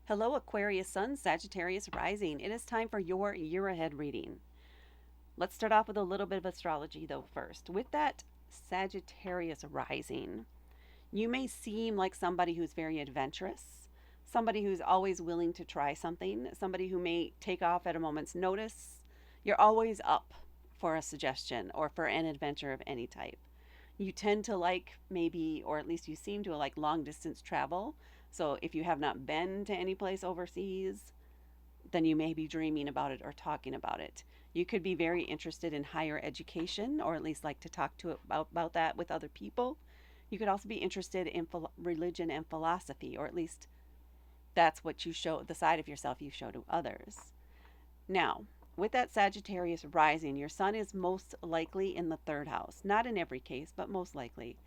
Hello, Aquarius Sun, Sagittarius Rising. It is time for your year ahead reading. Let's start off with a little bit of astrology, though, first. With that Sagittarius Rising, you may seem like somebody who's very adventurous, somebody who's always willing to try something, somebody who may take off at a moment's notice. You're always up for a suggestion or for an adventure of any type. You tend to like, maybe, or at least you seem to like, long distance travel. So if you have not been to any place overseas, then you may be dreaming about it or talking about it. You could be very interested in higher education, or at least like to talk to about that with other people. You could also be interested in religion and philosophy, or at least that's what you show, the side of yourself you show to others. Now, with that Sagittarius rising, your sun is most likely in the third house. Not in every case, but most likely.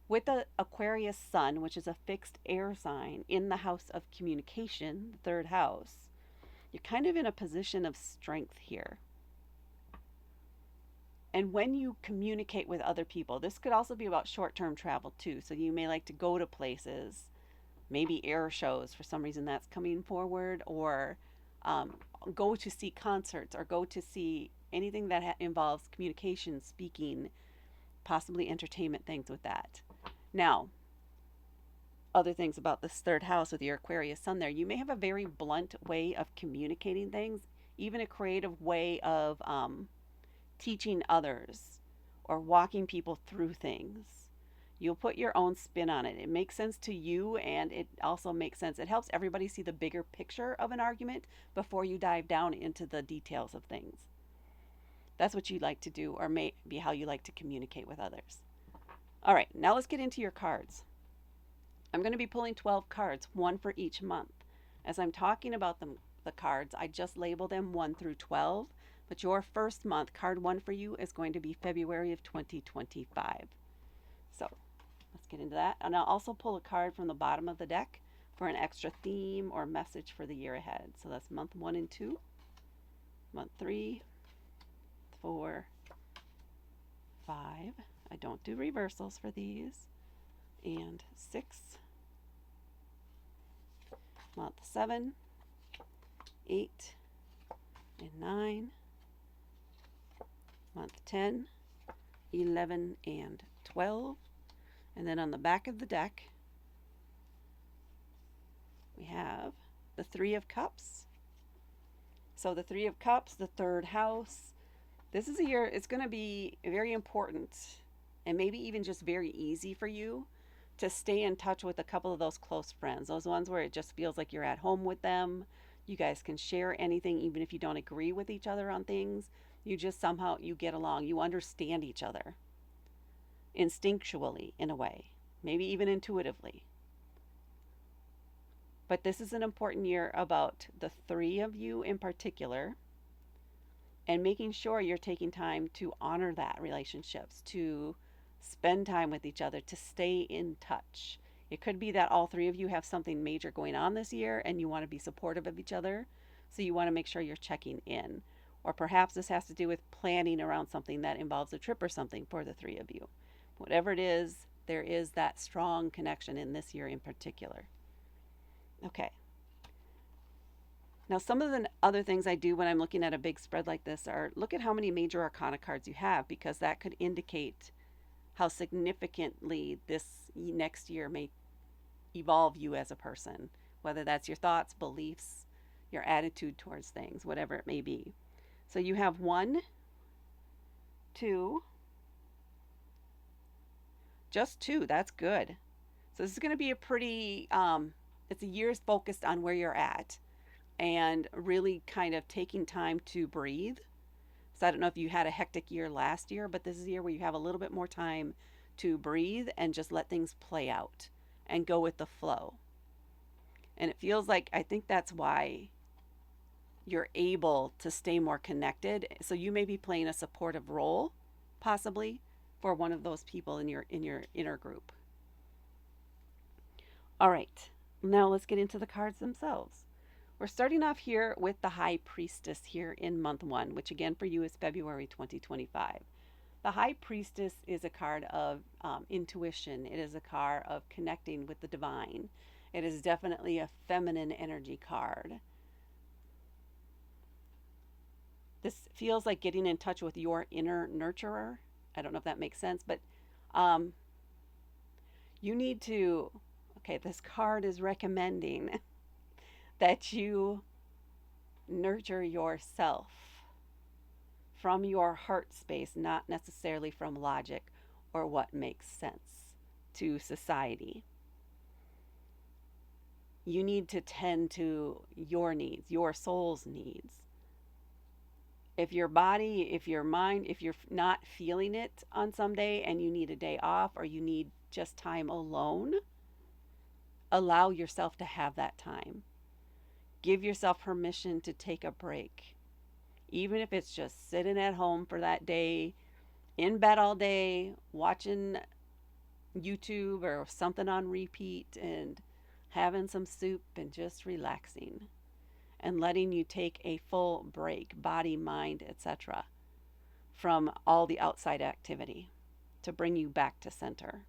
With the Aquarius Sun, which is a fixed air sign, in the house of communication, the third house, you're kind of in a position of strength here. And when you communicate with other people, this could also be about short term travel too. So you may like to go to places, maybe air shows for some reason that's coming forward, or go to see concerts, or go to see anything that involves communication, speaking, possibly entertainment things with that. Now, other things about this third house with your Aquarius sun there, you may have a very blunt way of communicating things, even a creative way of teaching others or walking people through things. You'll put your own spin on it. It makes sense to you, and it also makes sense. It helps everybody see the bigger picture of an argument before you dive down into the details of things. That's what you like to do, or maybe how you like to communicate with others. All right, now let's get into your cards. I'm going to be pulling 12 cards, one for each month. As I'm talking about the cards, I just label them 1 through 12, but your first month, card 1 for you, is going to be February of 2025. So let's get into that. And I'll also pull a card from the bottom of the deck for an extra theme or message for the year ahead. So that's month 1 and 2, month 3, 4, 5. I don't do reversals for these. And 6, month 7, 8, and 9, month 10, 11, and 12. And then on the back of the deck, we have the Three of Cups. So the Three of Cups, the third house. This is a year, it's going to be very important and maybe even just very easy for you to stay in touch with a couple of those close friends, those ones where it just feels like you're at home with them. You guys can share anything, even if you don't agree with each other on things. You just somehow, you get along. You understand each other instinctually, in a way, maybe even intuitively. But this is an important year about the three of you in particular, and making sure you're taking time to honor that relationships, to spend time with each other, to stay in touch. It could be that all three of you have something major going on this year and you want to be supportive of each other. So you want to make sure you're checking in. Or perhaps this has to do with planning around something that involves a trip or something for the three of you. Whatever it is, there is that strong connection in this year in particular. Okay. Now, some of the other things I do when I'm looking at a big spread like this are look at how many major arcana cards you have, because that could indicate how significantly this next year may evolve you as a person, whether that's your thoughts, beliefs, your attitude towards things, whatever it may be. So you have 1, 2, just 2. That's good. So this is going to be a pretty, it's a year's focused on where you're at and really kind of taking time to breathe. So I don't know if you had a hectic year last year, but this is a year where you have a little bit more time to breathe and just let things play out and go with the flow. And it feels like, I think that's why you're able to stay more connected. So you may be playing a supportive role, possibly, for one of those people in your inner group. All right, now let's get into the cards themselves. We're starting off here with the High Priestess here in month 1, which again for you is February 2025. The High Priestess is a card of intuition. It is a card of connecting with the divine. It is definitely a feminine energy card. This feels like getting in touch with your inner nurturer. I don't know if that makes sense, but um, you need to. Okay, this card is recommending that you nurture yourself from your heart space, not necessarily from logic or what makes sense to society. You need to tend to your needs, your soul's needs. If your body, if your mind, if you're not feeling it on some day and you need a day off or you need just time alone, allow yourself to have that time. Give yourself permission to take a break. Even if it's just sitting at home for that day, in bed all day, watching YouTube or something on repeat and having some soup and just relaxing and letting you take a full break, body, mind, etc., from all the outside activity to bring you back to center.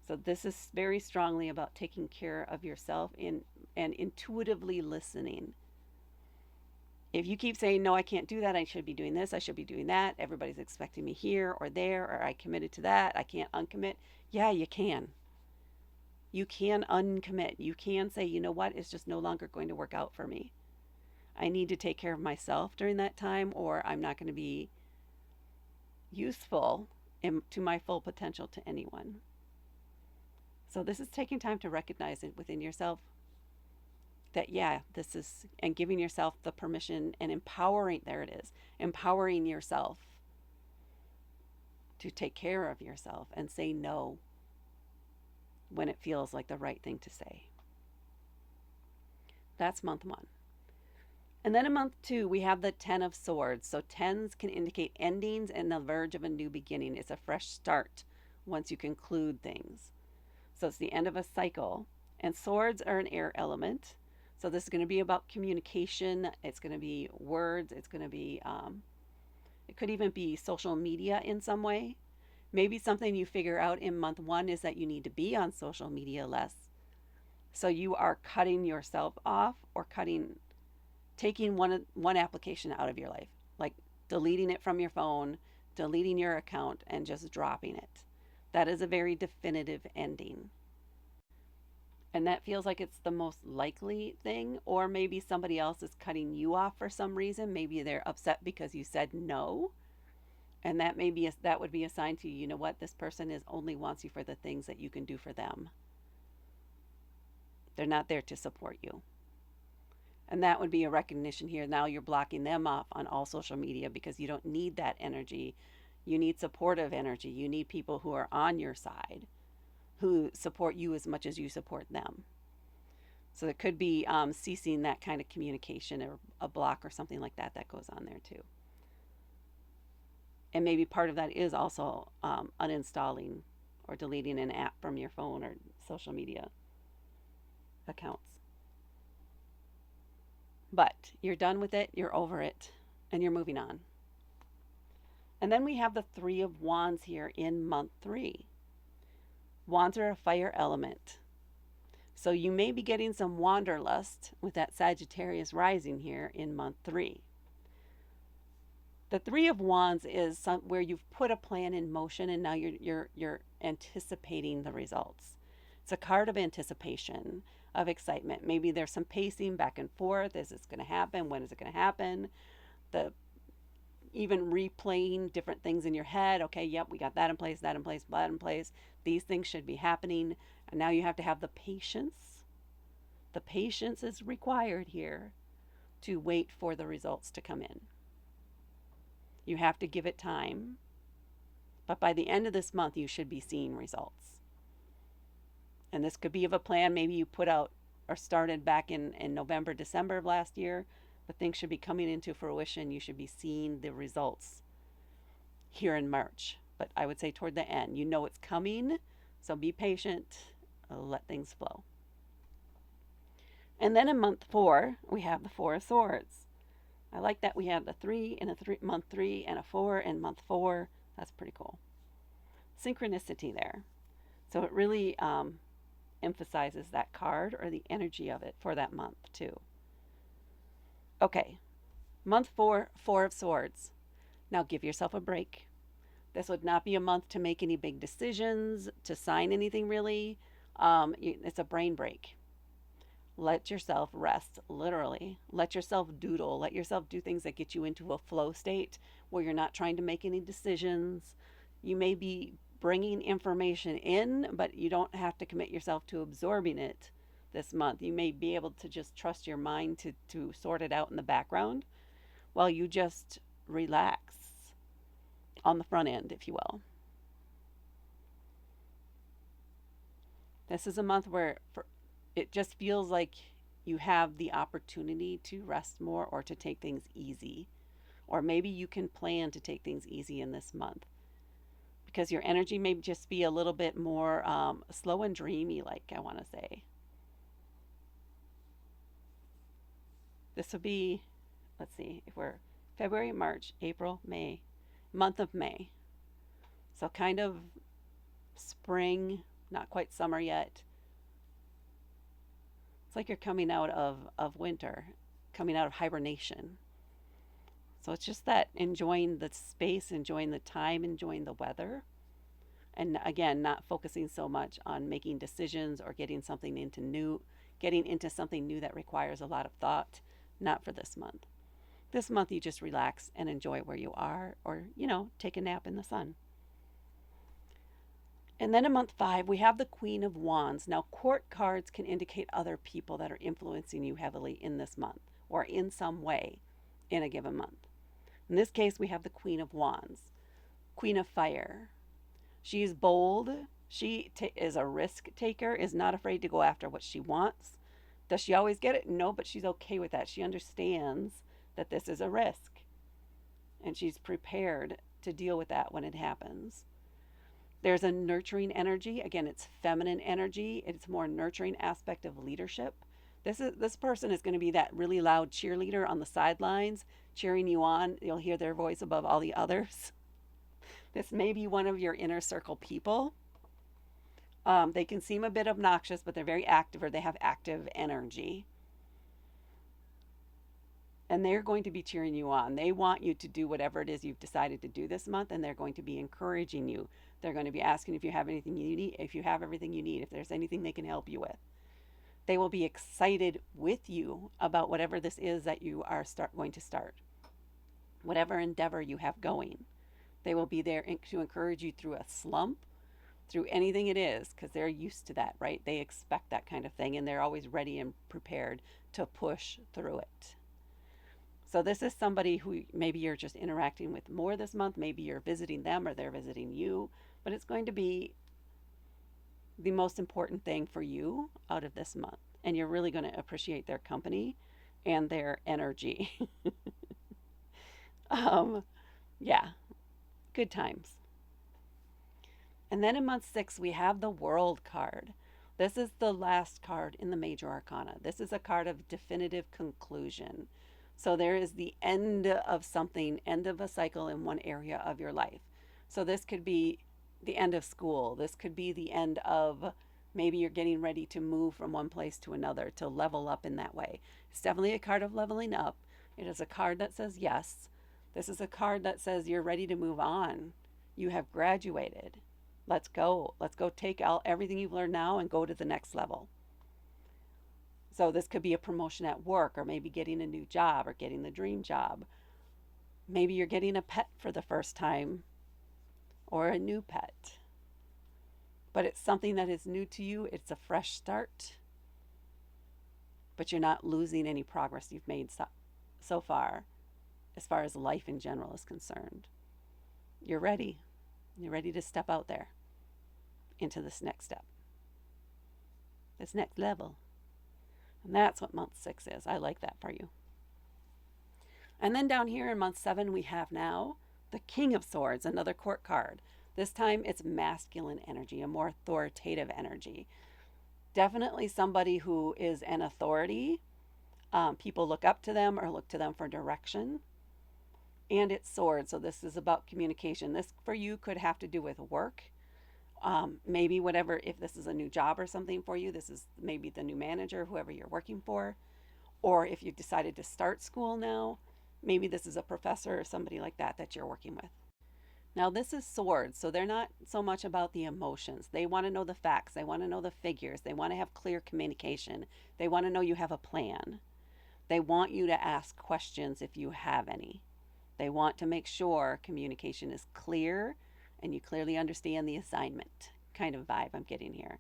So this is very strongly about taking care of yourself and intuitively listening. If you keep saying, no, I can't do that, I should be doing this, I should be doing that, everybody's expecting me here or there, or I committed to that, I can't uncommit. Yeah, you can. You can uncommit. You can say, you know what, it's just no longer going to work out for me. I need to take care of myself during that time, or I'm not going to be useful to my full potential to anyone. So this is taking time to recognize it within yourself that, yeah, this is, and giving yourself the permission and empowering, there it is, empowering yourself to take care of yourself and say no when it feels like the right thing to say. That's month 1. And then in month 2, we have the 10 of Swords. So 10s can indicate endings and the verge of a new beginning. It's a fresh start once you conclude things. So it's the end of a cycle. And swords are an air element. So this is going to be about communication. It's going to be words. It's going to be, it could even be social media in some way. Maybe something you figure out in month 1 is that you need to be on social media less. So you are cutting yourself off or taking one application out of your life, like deleting it from your phone, deleting your account, and just dropping it. That is a very definitive ending. And that feels like it's the most likely thing, or maybe somebody else is cutting you off for some reason. Maybe they're upset because you said no. And that would be a sign to you, you know what, this person only wants you for the things that you can do for them. They're not there to support you. And that would be a recognition here. Now you're blocking them off on all social media because you don't need that energy. You need supportive energy. You need people who are on your side, who support you as much as you support them. So it could be ceasing that kind of communication or a block or something like that goes on there too. And maybe part of that is also uninstalling or deleting an app from your phone or social media accounts. But you're done with it, you're over it, and you're moving on. And then we have the 3 of Wands here in month 3. Wands are a fire element. So you may be getting some wanderlust with that Sagittarius rising here in month 3. The 3 of Wands is where you've put a plan in motion and now you're anticipating the results. It's a card of anticipation, of excitement. Maybe there's some pacing back and forth. Is this going to happen? When is it going to happen? Even replaying different things in your head. Okay, yep, we got that in place, that in place, that in place. These things should be happening. And now you have to have the patience. The patience is required here to wait for the results to come in. You have to give it time. But by the end of this month, you should be seeing results. And this could be of a plan maybe you put out or started back in November, December of last year, but things should be coming into fruition. You should be seeing the results here in March. But I would say toward the end, you know it's coming, so be patient, let things flow. And then in month 4, we have the 4 of Swords. I like that we have the 3 in month 3 and a 4 in month 4. That's pretty cool. Synchronicity there. So it really emphasizes that card or the energy of it for that month, too. Okay, month four, Four of Swords. Now give yourself a break. This would not be a month to make any big decisions, to sign anything really. It's a brain break. Let yourself rest, literally. Let yourself doodle. Let yourself do things that get you into a flow state where you're not trying to make any decisions. You may be bringing information in, but you don't have to commit yourself to absorbing it this month. You may be able to just trust your mind to sort it out in the background while you just relax on the front end, if you will. This is a month where it just feels like you have the opportunity to rest more or to take things easy. Or maybe you can plan to take things easy in this month because your energy may just be a little bit more slow and dreamy, like I want to say. This would be, let's see, if we're February, March, April, May, month of May. So kind of spring, not quite summer yet. It's like you're coming out of winter, coming out of hibernation. So it's just that enjoying the space, enjoying the time, enjoying the weather. And again, not focusing so much on making decisions or getting into something new that requires a lot of thought. Not for this month. This month you just relax and enjoy where you are or, take a nap in the sun. And then in month 5, we have the Queen of Wands. Now, court cards can indicate other people that are influencing you heavily in this month or in some way in a given month. In this case, we have the Queen of Wands, Queen of Fire. She's bold. She is a risk taker, is not afraid to go after what she wants. Does she always get it? No, but she's okay with that. She understands that this is a risk, and she's prepared to deal with that when it happens. There's a nurturing energy. Again, it's feminine energy. It's more nurturing aspect of leadership. This person is going to be that really loud cheerleader on the sidelines, cheering you on. You'll hear their voice above all the others. This may be one of your inner circle people. They can seem a bit obnoxious, but they're very active, or they have active energy. And they're going to be cheering you on. They want you to do whatever it is you've decided to do this month, and they're going to be encouraging you. They're going to be asking if you have anything you need, if you have everything you need, if there's anything they can help you with. They will be excited with you about whatever this is that you are going to start, whatever endeavor you have going. They will be there to encourage you through a slump, through anything it is, because they're used to that, right? They expect that kind of thing, and they're always ready and prepared to push through it. So this is somebody who maybe you're just interacting with more this month. Maybe you're visiting them or they're visiting you, but it's going to be the most important thing for you out of this month. And you're really going to appreciate their company and their energy. Yeah, good times. And then in month 6, we have the World card. This is the last card in the major arcana. This is a card of definitive conclusion. So there is the end of something, end of a cycle in one area of your life. So this could be the end of school. This could be the end of maybe you're getting ready to move from one place to another, to level up in that way. It's definitely a card of leveling up. It is a card that says yes. This is a card that says you're ready to move on. You have graduated. Let's go. Let's go take everything you've learned now and go to the next level. So this could be a promotion at work, or maybe getting a new job, or getting the dream job. Maybe you're getting a pet for the first time, or a new pet. But it's something that is new to you. It's a fresh start. But you're not losing any progress you've made so far as life in general is concerned. You're ready. You're ready to step out there into this next step, this next level. And that's what month 6 is. I like that for you. And then down here in month 7, we have now the King of Swords, another court card. This time it's masculine energy, a more authoritative energy. Definitely somebody who is an authority. People look up to them or look to them for direction. And it's swords, so this is about communication. This for you could have to do with work Maybe whatever, if this is a new job or something for you, this is maybe the new manager, whoever you're working for. Or if you've decided to start school now, maybe this is a professor or somebody like that that you're working with. Now, this is swords, so they're not so much about the emotions. They want to know the facts, they want to know the figures, they want to have clear communication, they want to know you have a plan. They want you to ask questions if you have any. They want to make sure communication is clear and you clearly understand the assignment kind of vibe I'm getting here.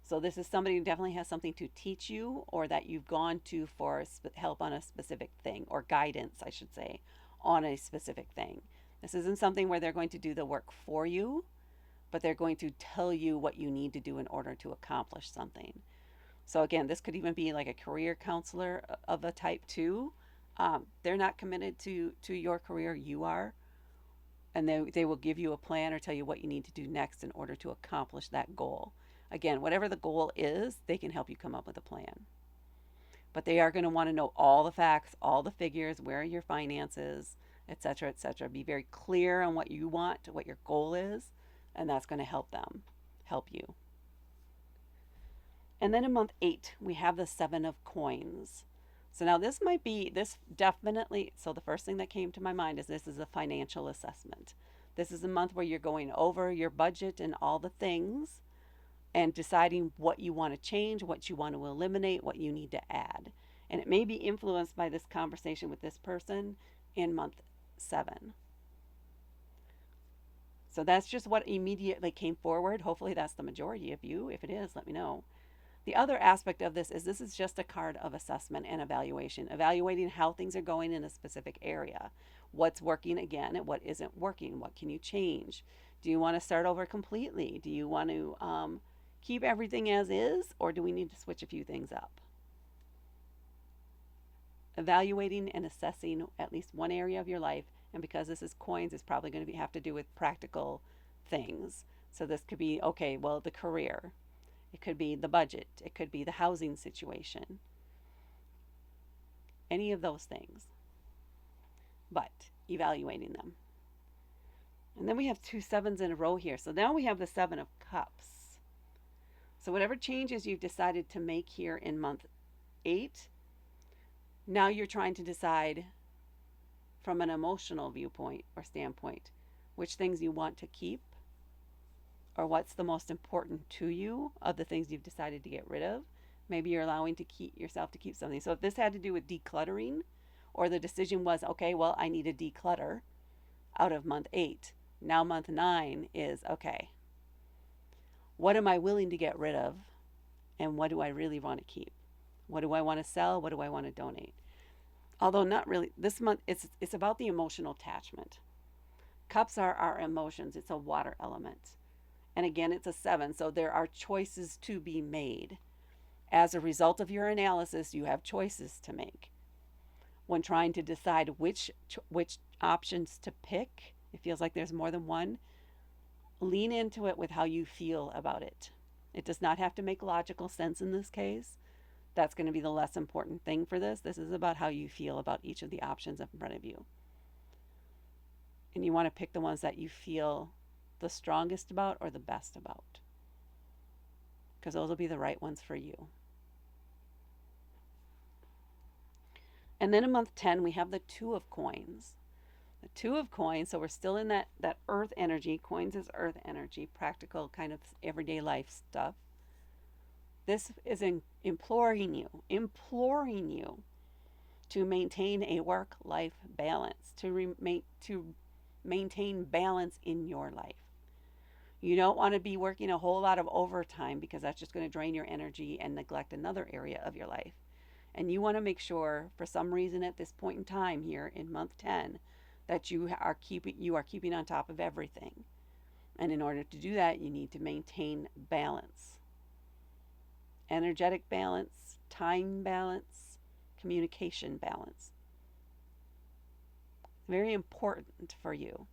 So, this is somebody who definitely has something to teach you or that you've gone to for help on a specific thing, or guidance, I should say, on a specific thing. This isn't something where they're going to do the work for you, but they're going to tell you what you need to do in order to accomplish something. So again, this could even be like a career counselor of a type too. They're not committed to your career, you are, and they will give you a plan or tell you what you need to do next in order to accomplish that goal. Again, whatever the goal is, they can help you come up with a plan. But they are going to want to know all the facts, all the figures, where are your finances, etc., etc. Be very clear on what you want, what your goal is, and that's going to help them, help you. And then in month 8, we have the 7 of coins. So now this might be, this definitely, so the first thing that came to my mind is this is a financial assessment. This is a month where you're going over your budget and all the things and deciding what you want to change, what you want to eliminate, what you need to add. And it may be influenced by this conversation with this person in month 7. So that's just what immediately came forward. Hopefully that's the majority of you. If it is, let me know. The other aspect of this is just a card of assessment and evaluation, evaluating how things are going in a specific area. What's working again and what isn't working? What can you change? Do you want to start over completely? Do you want to keep everything as is, or do we need to switch a few things up? Evaluating and assessing at least one area of your life, and because this is coins, it's probably going to have to do with practical things. So this could be, okay, well, the career. It could be the budget. It could be the housing situation. Any of those things. But evaluating them. And then we have 2 sevens in a row here. So now we have the 7 of cups. So whatever changes you've decided to make here in month 8, now you're trying to decide from an emotional viewpoint or standpoint which things you want to keep, or what's the most important to you of the things you've decided to get rid of. Maybe you're allowing to keep yourself to keep something. So if this had to do with decluttering, or the decision was, okay, well, I need to declutter out of month 8. Now month 9 is, okay, what am I willing to get rid of? And what do I really want to keep? What do I want to sell? What do I want to donate? Although not really, this month it's about the emotional attachment. Cups are our emotions. It's a water element. And again, it's a 7, so there are choices to be made. As a result of your analysis, you have choices to make. When trying to decide which options to pick, it feels like there's more than one. Lean into it with how you feel about it. It does not have to make logical sense in this case. That's going to be the less important thing for this. This is about how you feel about each of the options in front of you. And you want to pick the ones that you feel the strongest about or the best about, because those will be the right ones for you. And then in month 10, we have the 2 of coins. The 2 of coins, so we're still in that earth energy. Coins is earth energy, practical kind of everyday life stuff. This is imploring you to maintain a work-life balance, to maintain balance in your life. You don't want to be working a whole lot of overtime, because that's just going to drain your energy and neglect another area of your life. And you want to make sure, for some reason at this point in time here in month 10, that you are keeping on top of everything. And in order to do that, you need to maintain balance. Energetic balance, time balance, communication balance. Very important for you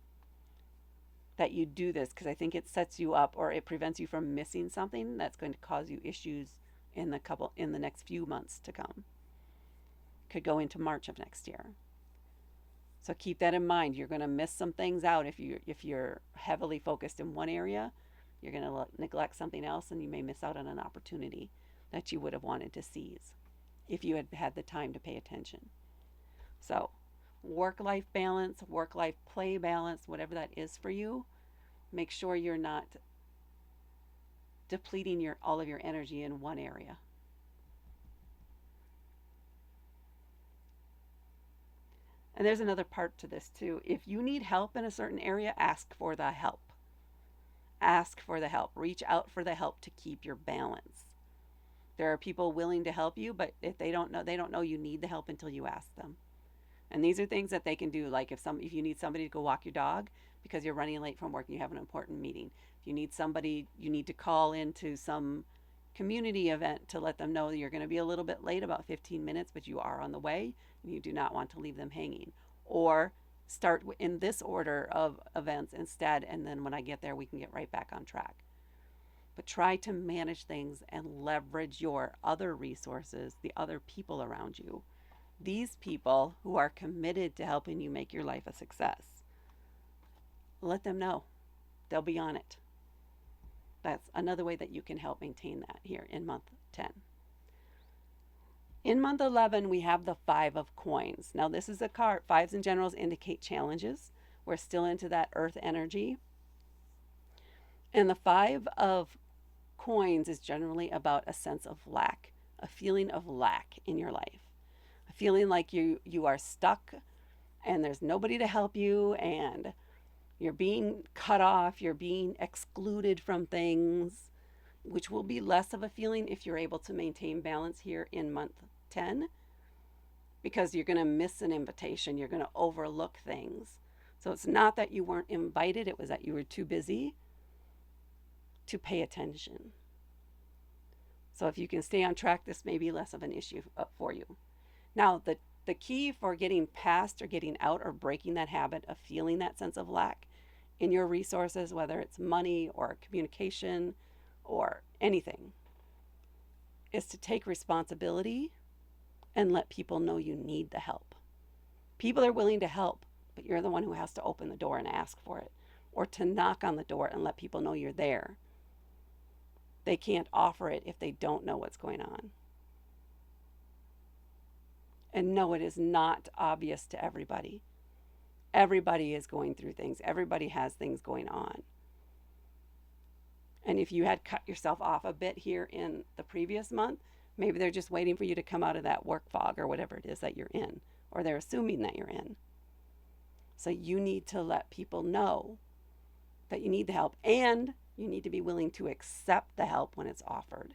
that you do this, because I think it sets you up, or it prevents you from missing something that's going to cause you issues in the next few months to come. Could go into March of next year. So keep that in mind. You're going to miss some things out if you're heavily focused in one area. You're going to neglect something else, and you may miss out on an opportunity that you would have wanted to seize if you had had the time to pay attention. So, work life balance, work life play balance, whatever that is for you, make sure you're not depleting all of your energy in one area. And there's another part to this too. If you need help in a certain area, ask for the help. Ask for the help. Reach out for the help to keep your balance. There are people willing to help you, but if they don't know you need the help until you ask them. And these are things that they can do, like if you need somebody to go walk your dog because you're running late from work and you have an important meeting. If you need somebody, you need to call into some community event to let them know that you're going to be a little bit late, about 15 minutes, but you are on the way and you do not want to leave them hanging. Or start in this order of events instead, and then when I get there, we can get right back on track. But try to manage things and leverage your other resources, the other people around you. These people who are committed to helping you make your life a success. Let them know. They'll be on it. That's another way that you can help maintain that here in month 10. In month 11, we have the Five of Coins. Now, this is a card. Fives in general indicate challenges. We're still into that earth energy. And the Five of Coins is generally about a sense of lack, a feeling of lack in your life. A feeling like you are stuck and there's nobody to help you, and you're being cut off, you're being excluded from things, which will be less of a feeling if you're able to maintain balance here in month 10, because you're going to miss an invitation, you're going to overlook things. So it's not that you weren't invited, it was that you were too busy to pay attention. So if you can stay on track, this may be less of an issue for you. Now, the key for getting past or getting out or breaking that habit of feeling that sense of lack in your resources, whether it's money or communication or anything, is to take responsibility and let people know you need the help. People are willing to help, but you're the one who has to open the door and ask for it, or to knock on the door and let people know you're there. They can't offer it if they don't know what's going on. And no, it is not obvious to everybody. Everybody is going through things. Everybody has things going on. And if you had cut yourself off a bit here in the previous month, maybe they're just waiting for you to come out of that work fog or whatever it is that you're in, or they're assuming that you're in. So you need to let people know that you need the help, and you need to be willing to accept the help when it's offered.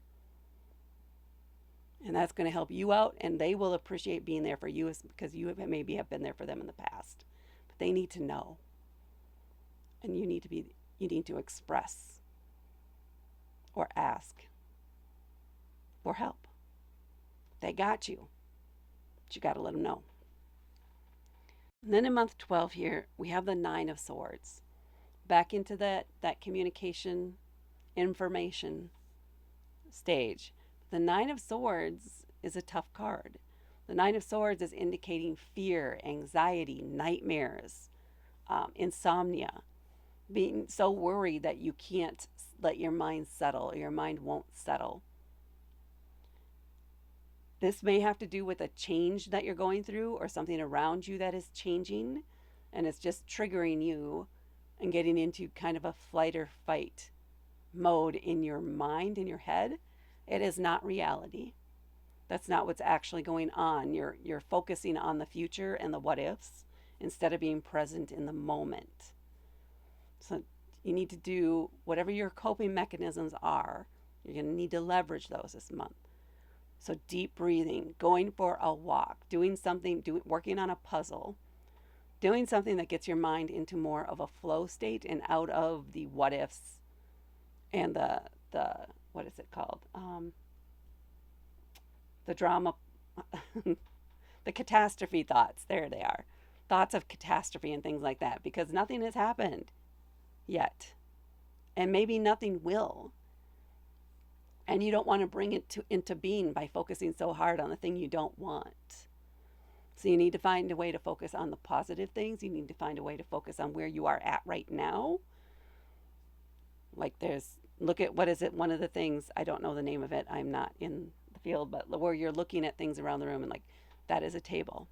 And that's going to help you out, and they will appreciate being there for you because you maybe have been there for them in the past. But they need to know. And you need to express or ask for help. They got you. But you got to let them know. And then in month 12 here, we have the Nine of Swords. Back into that communication, information stage. The Nine of Swords is a tough card. The Nine of Swords is indicating fear, anxiety, nightmares, insomnia, being so worried that you can't let your mind settle, or your mind won't settle. This may have to do with a change that you're going through, or something around you that is changing, and it's just triggering you and getting into kind of a flight or fight mode in your mind, in your head. It is not reality. That's not what's actually going on. You're focusing on the future and the what ifs instead of being present in the moment. So you need to do whatever your coping mechanisms are. You're going to need to leverage those this month. So deep breathing, going for a walk, doing something, working on a puzzle, doing something that gets your mind into more of a flow state and out of the what ifs and the what is it called? The drama, the catastrophe thoughts. There they are. Thoughts of catastrophe and things like that, because nothing has happened yet. And maybe nothing will. And you don't want to bring it into being by focusing so hard on the thing you don't want. So you need to find a way to focus on the positive things. You need to find a way to focus on where you are at right now. Like look at, what is it? One of the things, I don't know the name of it. I'm not in the field, but where you're looking at things around the room and like, that is a table.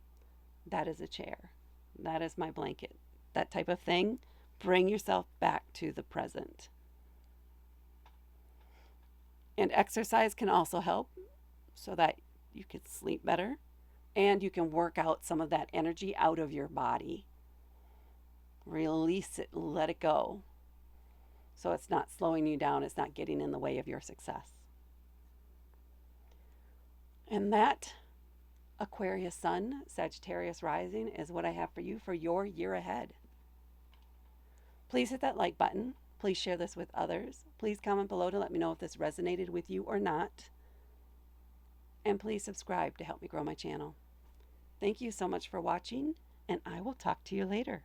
That is a chair. That is my blanket. That type of thing. Bring yourself back to the present. And exercise can also help so that you can sleep better and you can work out some of that energy out of your body. Release it, let it go. So it's not slowing you down, it's not getting in the way of your success. And that, Aquarius Sun, Sagittarius Rising, is what I have for you for your year ahead. Please hit that like button. Please share this with others. Please comment below to let me know if this resonated with you or not. And please subscribe to help me grow my channel. Thank you so much for watching, and I will talk to you later.